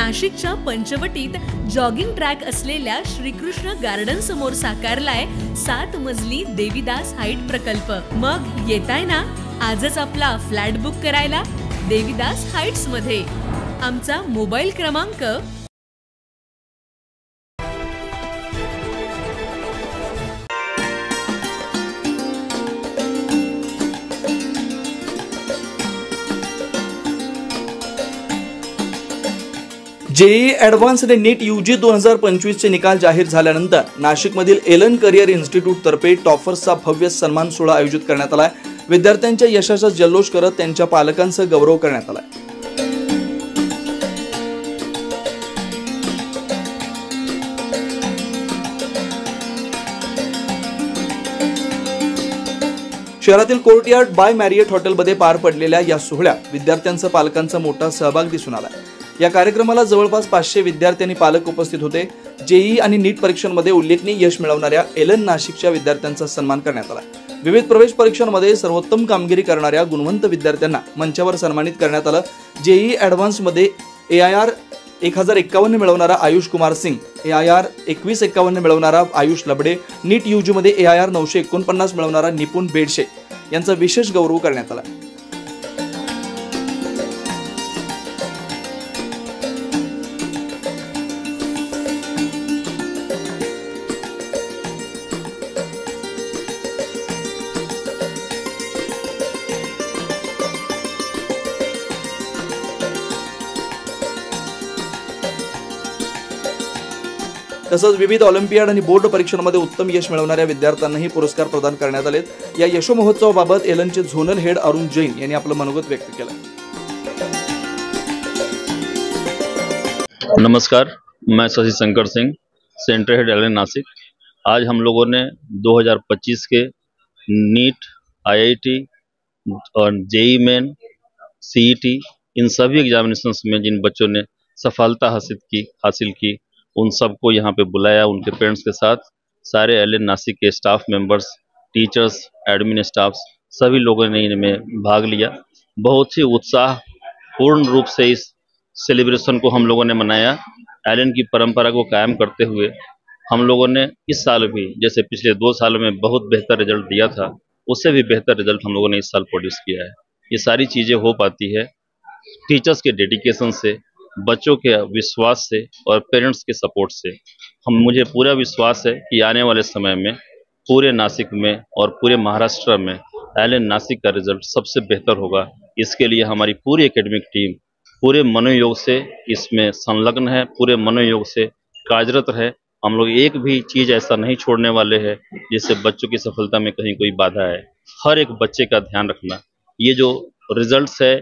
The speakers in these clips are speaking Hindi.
नाशिकच्या पंचवटीत जॉगिंग ट्रॅक असलेल्या श्रीकृष्ण गार्डन समोर साकारलाय 7 मजली देवीदास हाईट प्रकल्प। मग येताय ना आजच आपला फ्लॅट बुक करायला देवीदास हाईट्स मध्ये। आमचा मोबाईल क्रमांक जेईई ॲडव्हान्स आणि नीट यूजी 2025 चे निकाल जाहीर झाल्यानंतर नाशिकमधील एलन करिअर इन्स्टिट्यूट तर्फे टॉपर्सचा भव्य सन्मान सोहळा आयोजित करण्यात आलाय। विद्यार्थ्यांच्या यशाचा जल्लोष करत त्यांच्या पालकांचा गौरव करण्यात आलाय। शहरातील कोर्टयार्ड बाय मॅरियट हॉटेलमध्ये पार पडलेल्या या सोहळ्यात विद्यार्थ्यांचा पालकांचा मोठा सहभाग दिसून आला। या कार्यक्रमाला जवळपास 500 विद्यार्थी आणि पालक उपस्थित होते। जेईई आणि नीट परीक्षांमध्ये उल्लेखनीय यश मिळवणाऱ्या एलन नाशिकच्या विद्यार्थ्यांचा सन्मान करण्यात आला। विविध प्रवेश परीक्षांमध्ये सर्वोत्तम कामगिरी करणाऱ्या गुणवंत विद्यार्थ्यांना मंचावर सन्मानित करण्यात आलं। जेईई ॲडव्हान्स मध्ये AIR 1051 मिळवणारा Ayush Kumar Singh, AIR 2151 मिळवणारा Ayush Labade, NEET UG मध्ये AIR 949 मिळवणारा निपुण बेडशे यांचा विशेष गौरव करण्यात आला। तसंच विविध ऑलिम्पियाड आणि बोर्ड परीक्षांमध्ये उत्तम यश मिळवणाऱ्या विद्यार्थ्यांनाही पुरस्कार प्रदान करण्यात आले। या यशो महोत्सवाबाबत एलनचे झोनल हेड अरुण जैन यांनी आपलं मनोगत व्यक्त केलं। नमस्कार, मैं Shashi Shankar Singh, centre head Allen Nashik. आज हम लोगों ने 2025 के नीट, IIT और जेईई मेन, CET इन सभी एग्जामिनेशंस में जिन बच्चों ने सफलता हासिल की उन सबको यहाँ पे बुलाया। उनके पेरेंट्स के साथ सारे एलन नासिक के staff members, teachers, admin staff सभी लोगों ने इनमें भाग लिया। बहुत ही उत्साहपूर्ण रूप से इस सेलिब्रेशन को हम लोगों ने मनाया। एलन की परंपरा को कायम करते हुए हम लोगों ने इस साल भी, जैसे पिछले 2 सालों में बहुत बेहतर रिजल्ट दिया था, उससे भी बेहतर रिजल्ट हम लोगों ने इस साल प्रोड्यूस किया है। ये सारी चीज़ें हो पाती है टीचर्स के डेडिकेशन से, बच्चों के विश्वास से और पेरेंट्स के सपोर्ट से। मुझे पूरा विश्वास है कि आने वाले समय में पूरे नासिक में और पूरे महाराष्ट्र में एलन नासिक का रिजल्ट सबसे बेहतर होगा। इसके लिए हमारी पूरी एकेडमिक टीम पूरे मनोयोग से इसमें संलग्न है, पूरे मनोयोग से कार्यरत है। हम लोग एक भी चीज़ ऐसा नहीं छोड़ने वाले हैं जिससे बच्चों की सफलता में कहीं कोई बाधा है। हर एक बच्चे का ध्यान रखना। ये जो रिजल्ट्स है,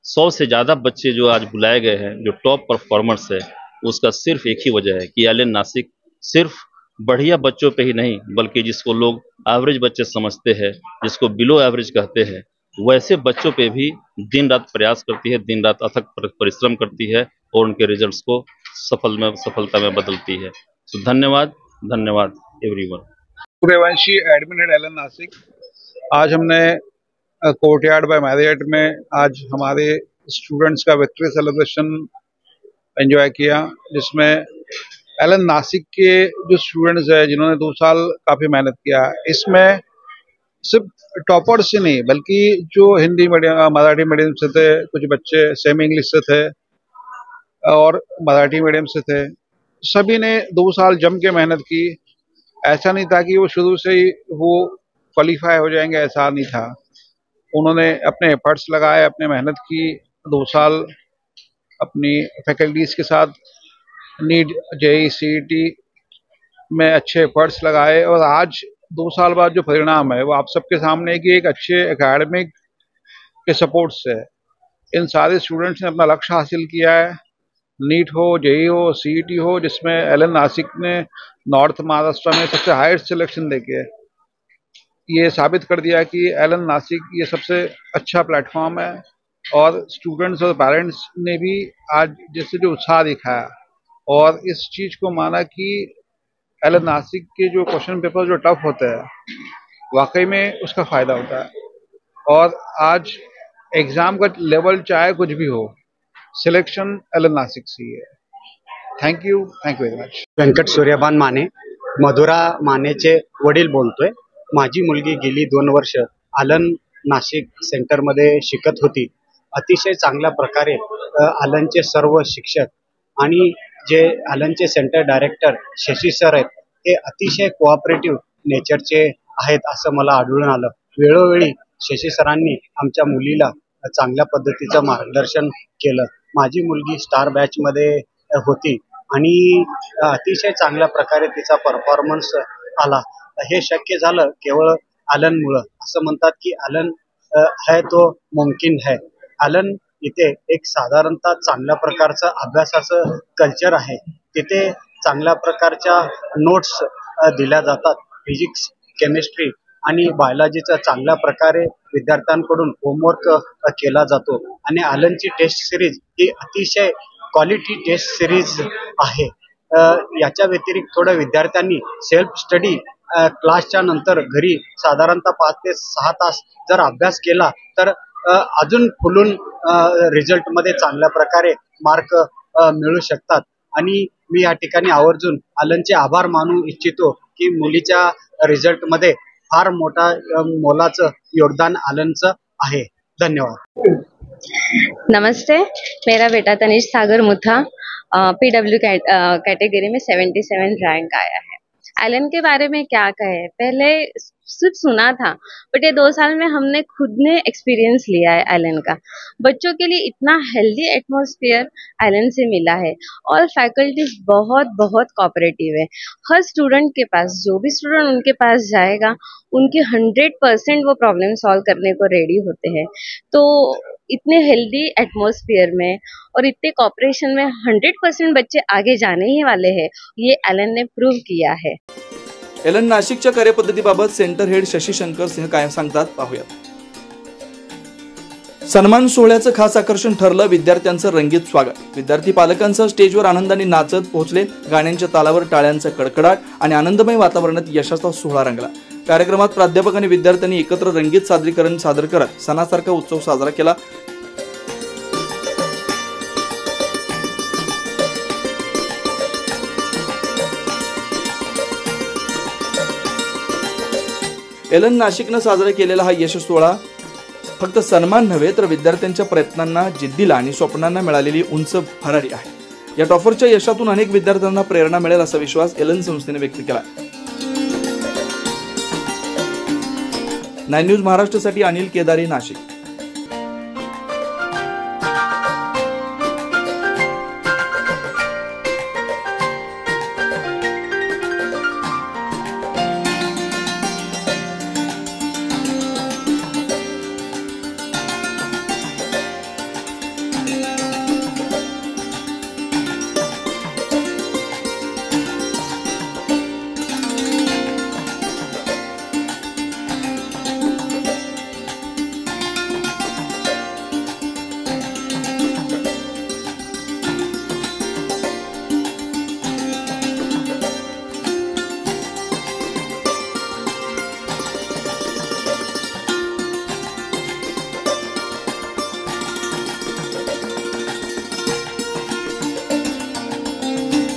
100 से ज़्यादा बच्चे जो आज बुलाए गए हैं, जो टॉप परफॉर्मर्स है, उसका सिर्फ एक ही वजह है कि एलन नासिक सिर्फ बढ़िया बच्चों पे ही नहीं, बल्कि जिसको लोग एवरेज बच्चे समझते हैं, जिसको बिलो एवरेज कहते हैं, वैसे बच्चों पे भी दिन रात प्रयास करती है, दिन रात अथक परिश्रम करती है और उनके रिजल्ट्स को सफलता में बदलती है। तो धन्यवाद everyone. Suryavanshi, admin head Allen Nashik. आज हमने कोर्टयार्ड बाय मैरियट में आज हमारे स्टूडेंट्स का विक्ट्री सेलिब्रेशन एंजॉय किया, जिसमें एलन नासिक के जो स्टूडेंट्स हैं जिन्होंने 2 साल काफ़ी मेहनत किया। इसमें सिर्फ टॉपर्स ही नहीं बल्कि जो हिंदी मीडियम, मराठी मीडियम से थे, कुछ बच्चे सेमी इंग्लिश से थे और मराठी मीडियम से थे, सभी ने 2 साल जम के मेहनत की। ऐसा नहीं था कि वो शुरू से ही वो क्वालिफाई हो जाएंगे, ऐसा नहीं था। उन्होंने अपने एफर्ट्स लगाए, अपने मेहनत की। 2 साल अपनी फैकल्टीज़ के साथ नीट, जेईई, CET में अच्छे एफर्ट्स लगाए और आज 2 साल बाद जो परिणाम है वो आप सबके सामने है कि एक अच्छे एकेडमिक के सपोर्ट से इन सारे स्टूडेंट्स ने अपना लक्ष्य हासिल किया है। नीट हो, जेईई हो, CET हो, जिसमें एलन नासिक ने नॉर्थ महाराष्ट्र में सबसे हाईएस्ट सिलेक्शन देके ये साबित कर दिया कि एलन नासिक ये सबसे अच्छा प्लेटफॉर्म है। और स्टूडेंट्स और पेरेंट्स ने भी आज जैसे जो उत्साह दिखाया और इस चीज़ को माना कि एलन नासिक के जो क्वेश्चन पेपर जो टफ होते हैं वाकई में उसका फ़ायदा होता है। और आज एग्ज़ाम का लेवल चाहे कुछ भी हो, सिलेक्शन एलन नासिक से ही है। Thank you very much. Vyankat Suryabhan Mane, Madhura मानेचे वडील बोलतोय. माझी मुलगी गेली 2 वर्ष आलन नाशिक सेंटरमध्ये शिकत होती. अतिशय चांगल्या प्रकारे आलनचे सर्व शिक्षक आणि जे आलनचे सेंटर डायरेक्टर शशी सर आहेत ते अतिशय कोऑपरेटिव्ह नेचरचे आहेत असं मला आढळून आलं. वेळोवेळी शशी सरांनी आमच्या मुलीला चांगल्या पद्धतीचं मार्गदर्शन केलं. माझी मुलगी स्टार बॅचमध्ये होती आणि अतिशय चांगल्या प्रकारे तिचा परफॉर्मन्स आला. हे शक्य झालं केवळ आलनमुळं. असं म्हणतात की आलन है तो मुमकिन है. आलन इथे एक साधारणतः चांगल्या प्रकारचं अभ्यासाचं कल्चर आहे. तिथे चांगल्या प्रकारच्या नोट्स दिल्या जातात. फिजिक्स, केमिस्ट्री आणि बायोलॉजीचा चांगल्या प्रकारे विद्यार्थ्यांकडून होमवर्क केला जातो आणि आलनची टेस्ट सिरीज ही अतिशय क्वालिटी टेस्ट सिरीज आहे. याच्या व्यतिरिक्त थोडं विद्यार्थ्यांनी सेल्फ स्टडी क्लासच्या नंतर घरी साधारणतः 5 ते 6 तास जर अभ्यास केला तर अजून खुलून रिझल्टमध्ये चांगल्या प्रकारे मार्क मिळू शकतात. आणि मी या ठिकाणी आवर्जून आलनचे आभार मानू इच्छितो की मुलीच्या रिझल्टमध्ये फार मोलाचं योगदान आलनचं आहे. धन्यवाद. नमस्ते, मेरा बेटा तनिष सागर मुथा PW कैटेगरी में 77 रैंक आया है. एलन के बारे में क्या कहे, पहले सिर्फ सुना था बट ये 2 साल में हमने खुद ने एक्सपीरियंस लिया है एलन का. बच्चों के लिए इतना हेल्दी एटमॉस्फेयर एलन से मिला है और फैकल्टीज बहुत बहुत कोऑपरेटिव है. हर स्टूडेंट के पास, जो भी स्टूडेंट उनके पास जाएगा उनकी 100% वो प्रॉब्लम सॉल्व करने को रेडी होते हैं. तो इतने हेल्दी एटमॉस्फेयर में और इतने कॉपरेशन में 100% बच्चे आगे जाने ही वाले हैं. ये एलन ने प्रूव किया है. एलन नाशिकच्या कार्यपद्धतीबाबत सेंटर हेड शशी शंकर सिंह काय सांगतात पाहूयात. सन्मान सोहळ्याचं खास आकर्षण ठरलं विद्यार्थ्यांचं रंगीत स्वागत. विद्यार्थी पालकांसह स्टेजवर आनंदाने नाचत पोहोचले. गाण्यांच्या तालावर टाळ्यांचा कडकडाट आणि आनंदमय वातावरणात यशाचा सोहळा रंगला. कार्यक्रमात प्राध्यापक आणि विद्यार्थ्यांनी एकत्र रंगीत सादरीकरण सादर करत सणासारखा उत्सव साजरा केला. एलन नाशिकनं साजरा केलेला हा यश सोहळा फक्त सन्मान नव्हे तर विद्यार्थ्यांच्या प्रयत्नांना, जिद्दीला आणि स्वप्नांना मिळालेली उंच भरारी आहे. या टॉफरच्या यशातून अनेक विद्यार्थ्यांना प्रेरणा मिळेल असा विश्वास एलन संस्थेने व्यक्त केला. 9 न्यूज महाराष्ट्रासाठी अनिल केदारी, नाशिक.